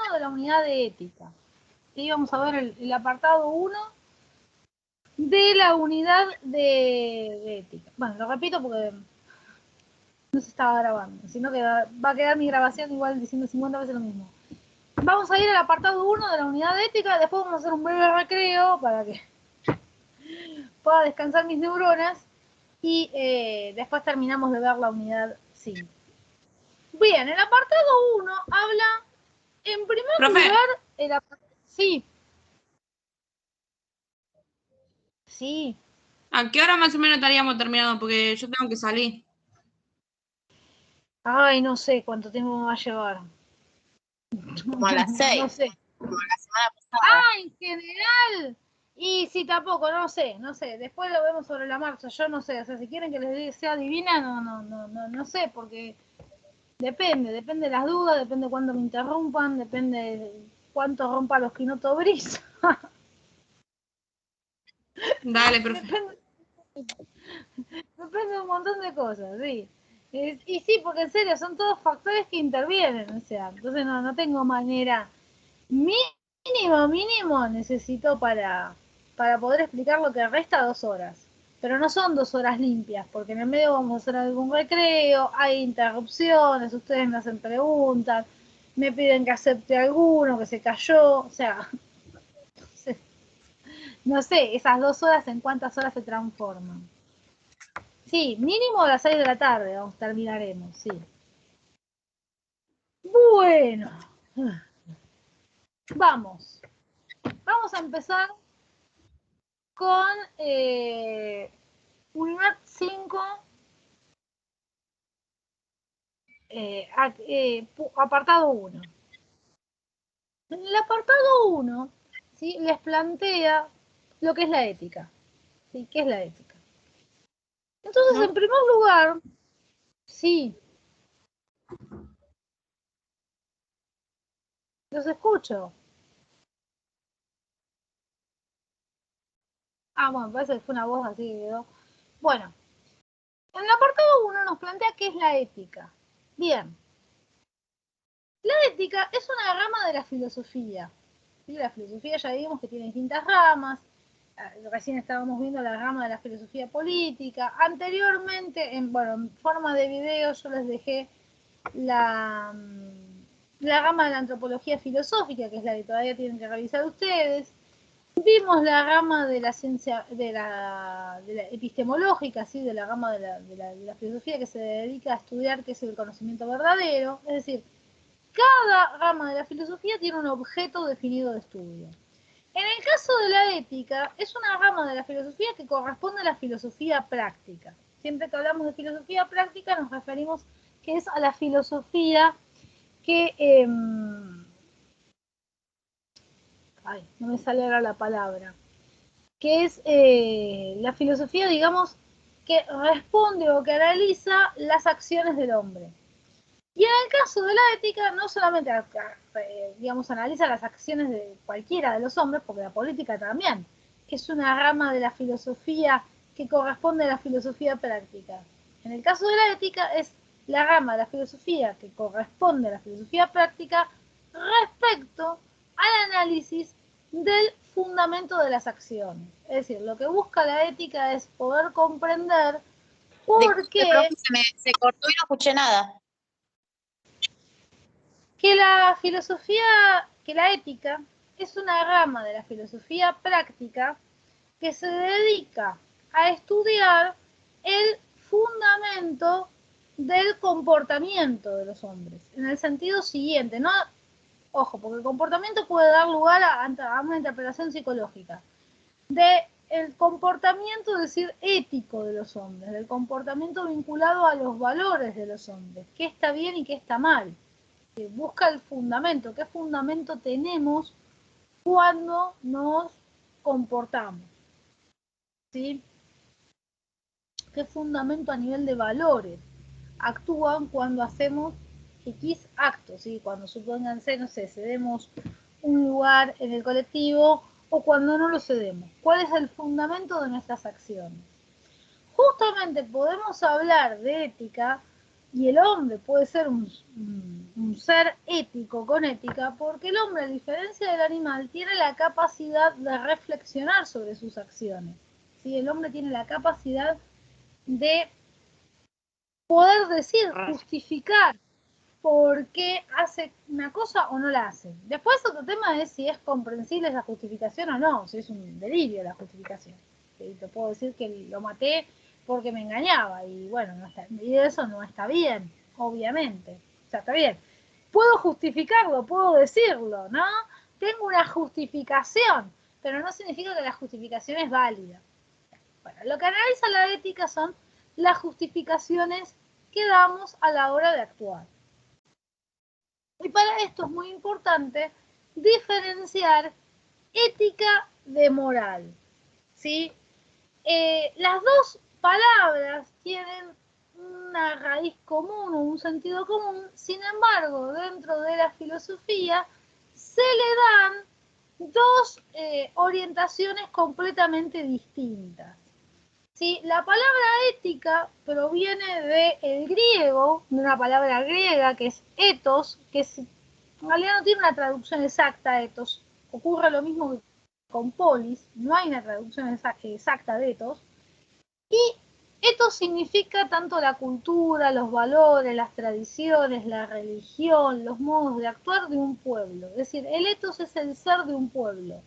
1 de la unidad de ética. ¿Sí? Vamos a ver el apartado 1 de la unidad de ética. Bueno, lo repito porque no se estaba grabando, sino que va a quedar mi grabación igual diciendo 50 veces lo mismo. Vamos a ir al apartado 1 de la unidad de ética, después vamos a hacer un breve recreo para que pueda descansar mis neuronas y después terminamos de ver la unidad 5. Bien, el apartado 1 habla, en primer lugar, sí. Sí. ¿A qué hora más o menos estaríamos terminando? Porque yo tengo que salir. Ay, no sé cuánto tiempo me va a llevar. Como a las 6. No sé. Como la semana pasada. Ah, en general. Y sí, tampoco, no sé. Después lo vemos sobre la marcha. Yo no sé. O sea, si quieren que les sea divina, no sé, porque depende de las dudas, depende de cuándo me interrumpan, depende de cuánto rompa los quinotos bris. Dale, profe. Depende de un montón de cosas, sí. Y sí, porque en serio, son todos factores que intervienen, o sea, entonces no tengo manera mínimo necesito para poder explicar lo que resta 2 horas. Pero no son 2 horas limpias, porque en el medio vamos a hacer algún recreo, hay interrupciones, ustedes me hacen preguntas, me piden que acepte alguno, que se cayó, o sea, no sé, esas 2 horas en cuántas horas se transforman. Sí, mínimo a las 6 de la tarde terminaremos, sí. Bueno, vamos a empezar con unidad 5, apartado 1. En el apartado 1, ¿sí?, les plantea lo que es la ética. ¿Sí? ¿Qué es la ética? Entonces, en primer lugar, sí. Los escucho. Ah, bueno, parece que fue una voz así que quedó. Bueno, en el apartado 1 nos plantea qué es la ética. Bien. La ética es una rama de la filosofía. ¿Sí? La filosofía ya vimos que tiene distintas ramas. Recién estábamos viendo la rama de la filosofía política. Anteriormente, en forma de video, yo les dejé la rama de la antropología filosófica, que es la que todavía tienen que revisar ustedes. Vimos la rama de la ciencia, de la epistemológica, ¿sí?, de la rama de la filosofía que se dedica a estudiar qué es el conocimiento verdadero. Es decir, cada rama de la filosofía tiene un objeto definido de estudio. En el caso de la ética, es una rama de la filosofía que corresponde a la filosofía práctica. Siempre que hablamos de filosofía práctica nos referimos que es a la filosofía que... no me sale ahora la palabra. Que es la filosofía, digamos, que responde o que analiza las acciones del hombre. Y en el caso de la ética, no solamente, digamos, analiza las acciones de cualquiera de los hombres, porque la política también es una rama de la filosofía que corresponde a la filosofía práctica. En el caso de la ética, es la rama de la filosofía que corresponde a la filosofía práctica respecto al análisis del fundamento de las acciones. Es decir, lo que busca la ética es poder comprender por qué... Se cortó y no escuché nada. Que la filosofía, que la ética es una rama de la filosofía práctica que se dedica a estudiar el fundamento del comportamiento de los hombres, en el sentido siguiente, no, ojo, porque el comportamiento puede dar lugar a una interpretación psicológica, del comportamiento, es decir, ético de los hombres, del comportamiento vinculado a los valores de los hombres, qué está bien y qué está mal. Busca el fundamento, qué fundamento tenemos cuando nos comportamos, ¿sí? ¿Qué fundamento a nivel de valores actúan cuando hacemos X actos, ¿sí? Cuando supónganse, no sé, cedemos un lugar en el colectivo o cuando no lo cedemos. ¿Cuál es el fundamento de nuestras acciones? Justamente podemos hablar de ética y el hombre puede ser un un ser ético con ética, porque el hombre, a diferencia del animal, tiene la capacidad de reflexionar sobre sus acciones. ¿Sí? El hombre tiene la capacidad de poder decir, justificar por qué hace una cosa o no la hace. Después otro tema es si es comprensible esa justificación o no, si es un delirio la justificación. ¿Sí? Te puedo decir que lo maté porque me engañaba y bueno, no está, y eso no está bien, obviamente. O sea, está bien. Puedo justificarlo, puedo decirlo, ¿no? Tengo una justificación, pero no significa que la justificación es válida. Bueno, lo que analiza la ética son las justificaciones que damos a la hora de actuar. Y para esto es muy importante diferenciar ética de moral. ¿Sí? Las dos palabras tienen una raíz común o un sentido común, sin embargo, dentro de la filosofía se le dan dos orientaciones completamente distintas. ¿Sí? La palabra ética proviene del griego, de una palabra griega que es ethos, que en realidad no tiene una traducción exacta, ethos. Ocurre lo mismo que con polis, no hay una traducción exacta de ethos. Y ethos significa tanto la cultura, los valores, las tradiciones, la religión, los modos de actuar de un pueblo. Es decir, el ethos es el ser de un pueblo.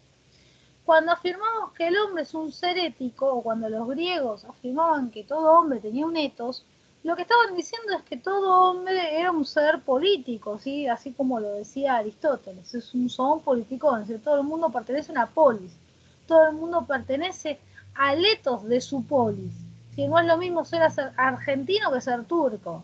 Cuando afirmamos que el hombre es un ser ético, o cuando los griegos afirmaban que todo hombre tenía un ethos, lo que estaban diciendo es que todo hombre era un ser político, ¿sí? Así como lo decía Aristóteles, es un zoon político, es decir, todo el mundo pertenece a una polis, todo el mundo pertenece al ethos de su polis, ¿sí? No es lo mismo ser argentino que ser turco,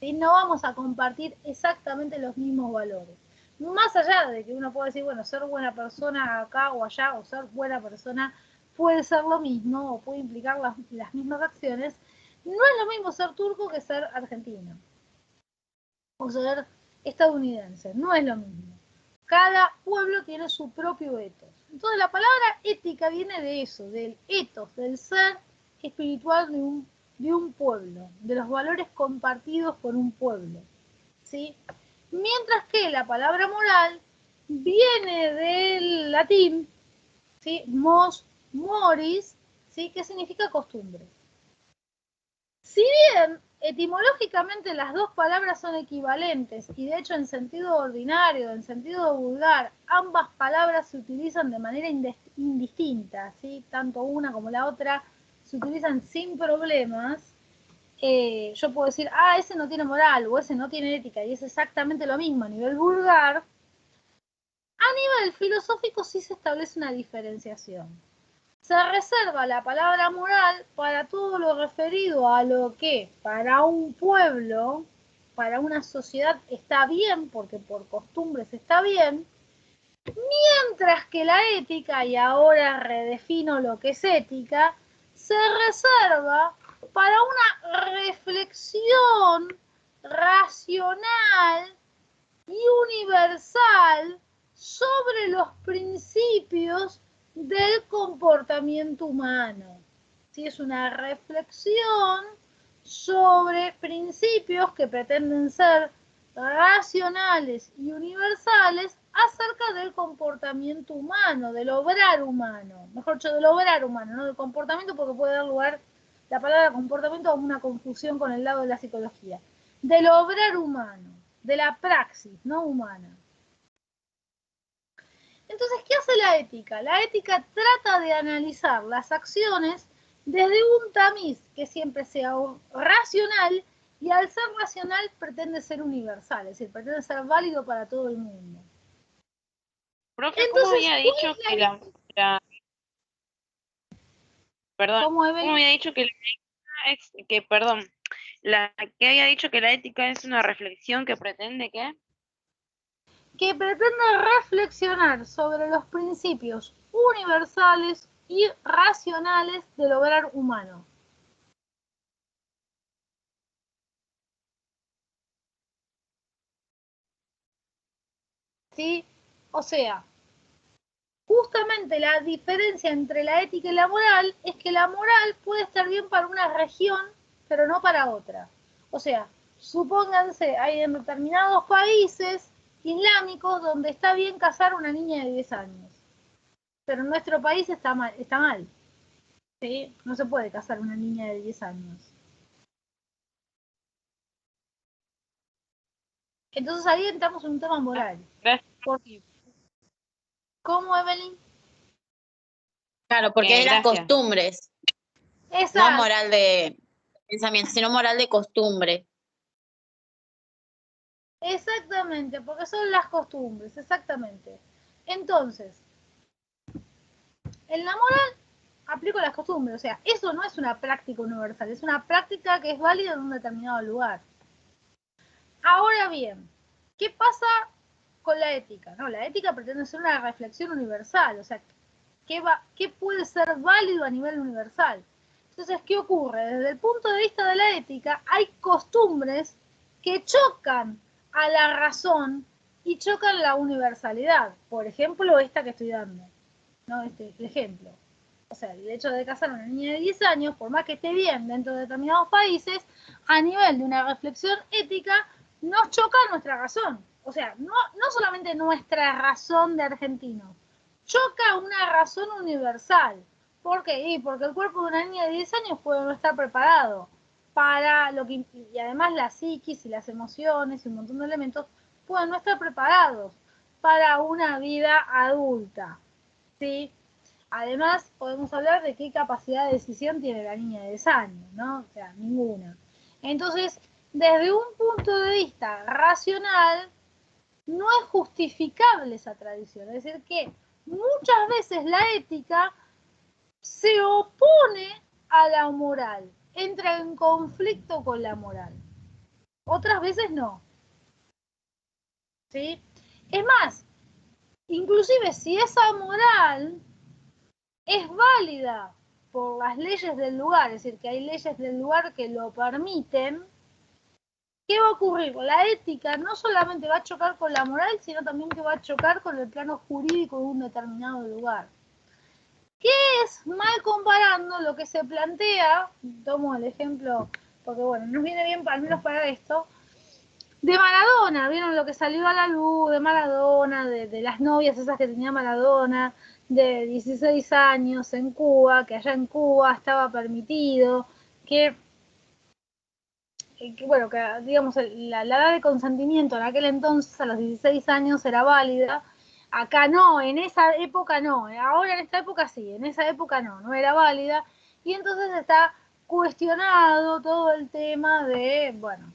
¿sí? No vamos a compartir exactamente los mismos valores. Más allá de que uno pueda decir, bueno, ser buena persona acá o allá, o ser buena persona puede ser lo mismo, o puede implicar las mismas acciones, no es lo mismo ser turco que ser argentino, o ser estadounidense, no es lo mismo. Cada pueblo tiene su propio ethos. Entonces la palabra ética viene de eso, del ethos, del ser espiritual de un pueblo, de los valores compartidos por un pueblo, ¿sí? Mientras que la palabra moral viene del latín, ¿sí? Mos, moris, ¿sí? Que significa costumbre. Si bien etimológicamente las dos palabras son equivalentes y de hecho en sentido ordinario, en sentido vulgar, ambas palabras se utilizan de manera indistinta, ¿sí? Tanto una como la otra se utilizan sin problemas. Yo puedo decir, ese no tiene moral o ese no tiene ética, y es exactamente lo mismo a nivel vulgar. A nivel filosófico sí se establece una diferenciación. Se reserva la palabra moral para todo lo referido a lo que para un pueblo, para una sociedad está bien, porque por costumbres está bien, mientras que la ética, y ahora redefino lo que es ética, se reserva para una reflexión racional y universal sobre los principios del comportamiento humano. ¿Sí? Es una reflexión sobre principios que pretenden ser racionales y universales acerca del comportamiento humano, del obrar humano, mejor dicho, del obrar humano, no del comportamiento, porque puede dar lugar la palabra comportamiento a una confusión con el lado de la psicología, del obrar humano, de la praxis no humana. Entonces, ¿qué hace la ética? La ética trata de analizar las acciones desde un tamiz que siempre sea racional, y al ser racional pretende ser universal, es decir, pretende ser válido para todo el mundo. Profe, ¿cómo Entonces, había dicho que perdón, ¿cómo había dicho que que había dicho que la ética es una reflexión que pretende qué? Que pretende reflexionar sobre los principios universales y racionales del obrar humano. ¿Sí? O sea, justamente la diferencia entre la ética y la moral es que la moral puede estar bien para una región, pero no para otra. O sea, supónganse, hay en determinados países islámicos donde está bien casar a una niña de 10 años. Pero en nuestro país está mal. ¿Sí? No se puede casar a una niña de 10 años. Entonces ahí entramos en un tema moral. ¿Por qué? ¿Cómo, Evelyn? Claro, porque es las Gracias. costumbres. Exacto. No moral de pensamiento, sino moral de costumbre. Exactamente, porque son las costumbres, exactamente. Entonces, en la moral aplico las costumbres, o sea, eso no es una práctica universal, es una práctica que es válida en un determinado lugar. Ahora bien, ¿qué pasa con la ética? No, la ética pretende ser una reflexión universal, o sea, ¿qué puede ser válido a nivel universal? Entonces, ¿qué ocurre? Desde el punto de vista de la ética, hay costumbres que chocan a la razón y chocan la universalidad. Por ejemplo, esta que estoy dando, ¿no? Este ejemplo. O sea, el hecho de casar a una niña de 10 años, por más que esté bien dentro de determinados países, a nivel de una reflexión ética, nos choca nuestra razón. O sea, no solamente nuestra razón de argentinos, choca una razón universal. ¿Por qué? Y porque el cuerpo de una niña de 10 años puede no estar preparado para lo que, y además la psiquis y las emociones y un montón de elementos pueden no estar preparados para una vida adulta, ¿sí? Además, podemos hablar de qué capacidad de decisión tiene la niña de 10 años, ¿no? O sea, ninguna. Entonces, desde un punto de vista racional, no es justificable esa tradición. Es decir, que muchas veces la ética se opone a la moral, entra en conflicto con la moral. Otras veces no. ¿Sí? Es más, inclusive si esa moral es válida por las leyes del lugar, es decir, que hay leyes del lugar que lo permiten, ¿qué va a ocurrir? La ética no solamente va a chocar con la moral, sino también que va a chocar con el plano jurídico de un determinado lugar. ¿Qué es mal comparando lo que se plantea? Tomo el ejemplo, porque bueno, nos viene bien al menos para esto, de Maradona. ¿Vieron lo que salió a la luz de Maradona, de las novias esas que tenía Maradona, de 16 años en Cuba, que allá en Cuba estaba permitido, que bueno, que digamos, la edad de consentimiento en aquel entonces, a los 16 años, era válida. Acá no, en esa época no, ahora en esta época sí, en esa época no era válida. Y entonces está cuestionado todo el tema de, bueno,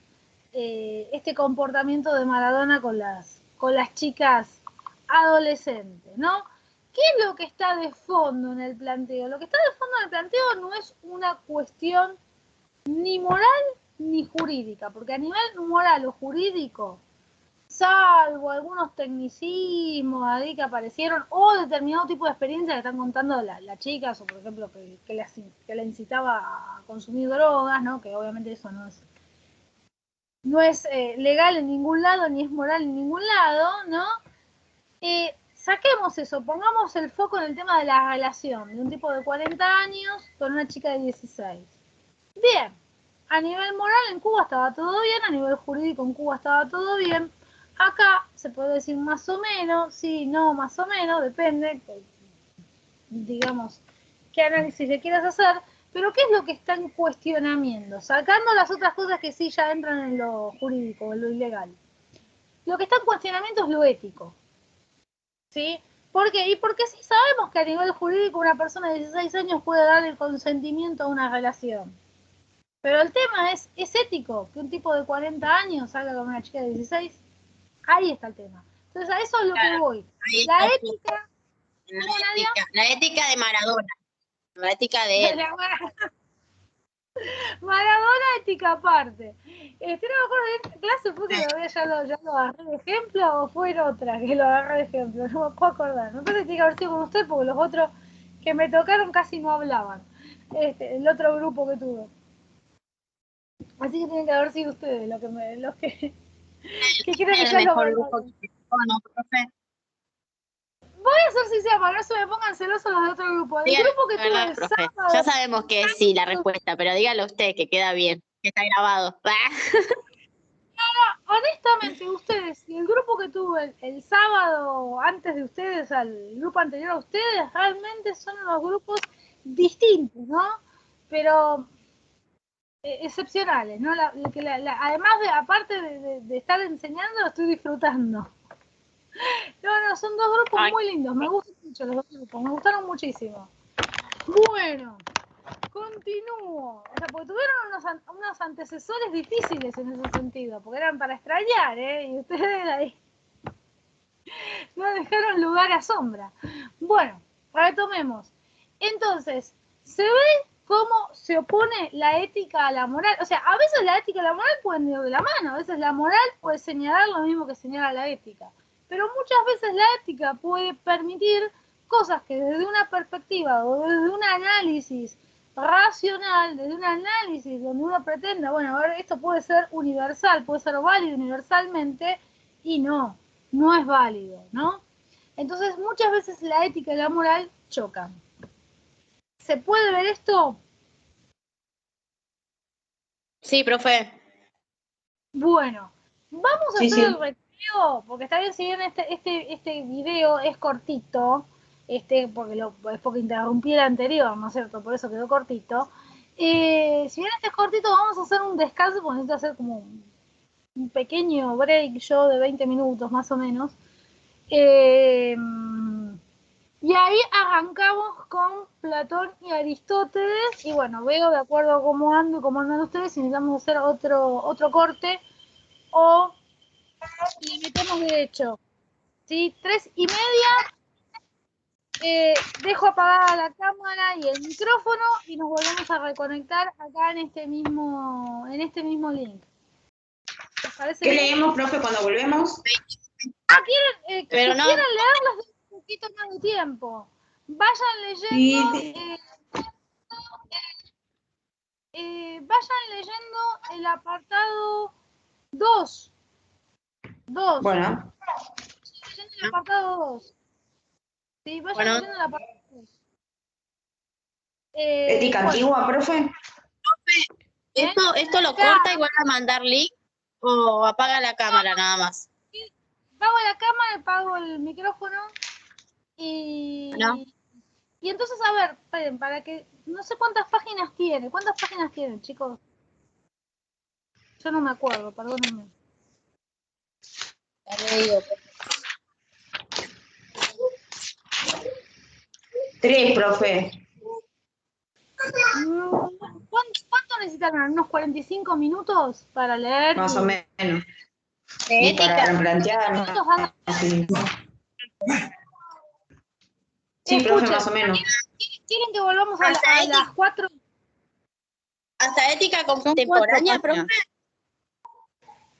este comportamiento de Maradona con las chicas adolescentes, ¿no? ¿Qué es lo que está de fondo en el planteo? Lo que está de fondo en el planteo no es una cuestión ni moral ni jurídica, porque a nivel moral o jurídico, salvo algunos tecnicismos ahí que aparecieron, o determinado tipo de experiencia que están contando las chicas, o por ejemplo que la incitaba a consumir drogas, ¿no? Que obviamente eso no es legal en ningún lado, ni es moral en ningún lado, ¿no? Saquemos eso, pongamos el foco en el tema de la relación de un tipo de 40 años con una chica de 16. Bien, a nivel moral en Cuba estaba todo bien, a nivel jurídico en Cuba estaba todo bien. Acá se puede decir más o menos, sí, no, más o menos, depende, digamos, qué análisis le quieras hacer, pero ¿qué es lo que está en cuestionamiento? Sacando las otras cosas que sí ya entran en lo jurídico, en lo ilegal. Lo que está en cuestionamiento es lo ético, ¿sí? ¿Por qué? Y porque sí sabemos que a nivel jurídico una persona de 16 años puede dar el consentimiento a una relación. Pero el tema es ético que un tipo de 40 años salga con una chica de 16. Ahí está el tema. Entonces a eso es lo que voy. La ética, la ética de Maradona, la ética de él. Maradona, ética aparte. No me acuerdo de esta clase, fue que ya lo agarré de ejemplo o fue en otra que lo agarré de ejemplo, no me puedo acordar. Me parece que tiene que haber sido con usted porque los otros que me tocaron casi no hablaban. El otro grupo que tuve. Así que tienen que haber sido ustedes los que quieren que ya lo valore. Voy a ser sincera para que no se me pongan celosos los de otro grupo. El grupo que tuve el sábado. Ya sabemos que es sí la respuesta, pero dígalo usted, que queda bien, que está grabado. honestamente, ustedes y el grupo que tuve el sábado antes de ustedes, al grupo anterior a ustedes, realmente son unos grupos distintos, ¿no? Pero excepcionales, ¿no? Además de, aparte de estar enseñando, lo estoy disfrutando. No, son dos grupos muy lindos, me gustan mucho los dos grupos, me gustaron muchísimo. Bueno, continúo. O sea, porque tuvieron unos antecesores difíciles en ese sentido, porque eran para extrañar, ¿eh? Y ustedes ahí no dejaron lugar a sombra. Bueno, retomemos. Entonces, se ve cómo se opone la ética a la moral. O sea, a veces la ética y la moral pueden ir de la mano, a veces la moral puede señalar lo mismo que señala la ética. Pero muchas veces la ética puede permitir cosas que desde una perspectiva o desde un análisis racional, desde un análisis donde uno pretenda, bueno, a ver, esto puede ser universal, puede ser válido universalmente, y no es válido, ¿no? Entonces muchas veces la ética y la moral chocan. ¿Se puede ver esto? Sí, profe. Bueno, vamos a hacer el recreo, porque está bien, si bien este video es cortito, porque interrumpí el anterior, ¿no es cierto? Por eso quedó cortito. Si bien este es cortito, vamos a hacer un descanso, porque necesito hacer como un pequeño break yo de 20 minutos más o menos. Y ahí arrancamos con Platón y Aristóteles, y bueno, veo de acuerdo a cómo ando y cómo andan ustedes, si necesitamos hacer otro corte, o le metemos derecho. ¿Sí? 3:30, dejo apagada la cámara y el micrófono, y nos volvemos a reconectar acá en este mismo link. ¿Les parece ¿Qué bien? leemos, profe, cuando volvemos? ¿Quieren Pero no. leerlas de un poquito más de tiempo? Vayan leyendo. Vayan leyendo el apartado 2. Bueno, Vayan leyendo el apartado 2. Sí, vayan leyendo el apartado 2. ética antigua, profe. ¿Esto lo corta y vuelve a mandar link o apaga la cámara nada más? Apago la cámara, apago el micrófono y... ¿No? Y entonces, a ver, esperen, para que... No sé cuántas páginas tiene. ¿Cuántas páginas tienen, chicos? Yo no me acuerdo, perdónenme. Ya le digo. 3, profe. ¿Cuánto necesitan? ¿Unos 45 minutos para leer? Más o menos. De Y ética. para replantearnos. Sí. Sí, profe, más o menos. ¿Quieren que volvamos a las 4? ¿Hasta ética contemporánea, profe?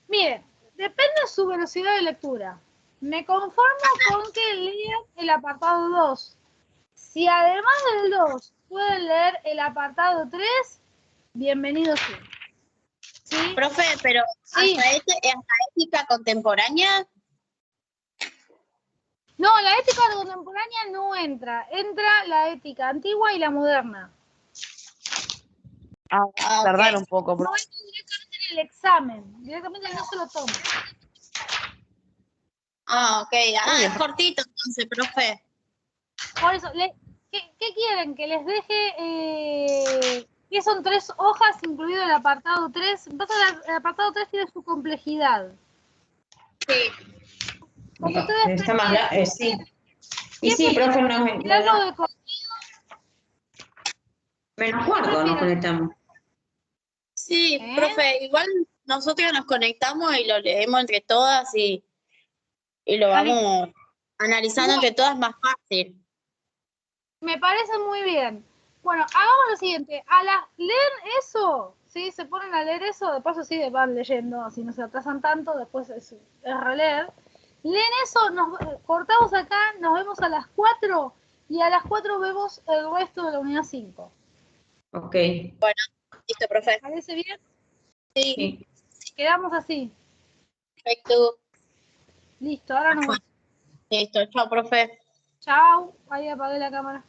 Miren, depende de su velocidad de lectura. Me conformo con que lean el apartado 2. Si además del 2 pueden leer el apartado 3, bienvenido sea. ¿Sí? Profe, pero Sí. hasta ética contemporánea. No, la ética contemporánea no entra. Entra la ética antigua y la moderna. Tardar un poco. No entra directamente en el examen. Directamente no se lo toma. Ok. Es cortito entonces, profe. Por eso, ¿qué quieren? Que les deje... que son 3 hojas, incluido el apartado 3. Entonces el apartado 3 tiene su complejidad. Sí. Como ustedes Está más sí. Y ¿qué sí, profe, prefieren? ¿Leerlo de corrido? menos cuarto nos conectamos. Sí, profe, igual nosotros nos conectamos y lo leemos entre todas y lo vamos analizando entre todas más fácil. Me parece muy bien. Bueno, hagamos lo siguiente. Leen eso, ¿sí? Se ponen a leer eso, de paso sí van leyendo, si no se atrasan tanto, después es releer. Leen eso, nos cortamos acá, nos vemos a las 4 y a las 4 vemos el resto de la unidad 5. Ok. Bueno, listo, profe. ¿Parece bien? Sí. Quedamos así. Perfecto. Listo, ahora nos vemos. Listo, chao, profe. Chao. Ahí apagué la cámara.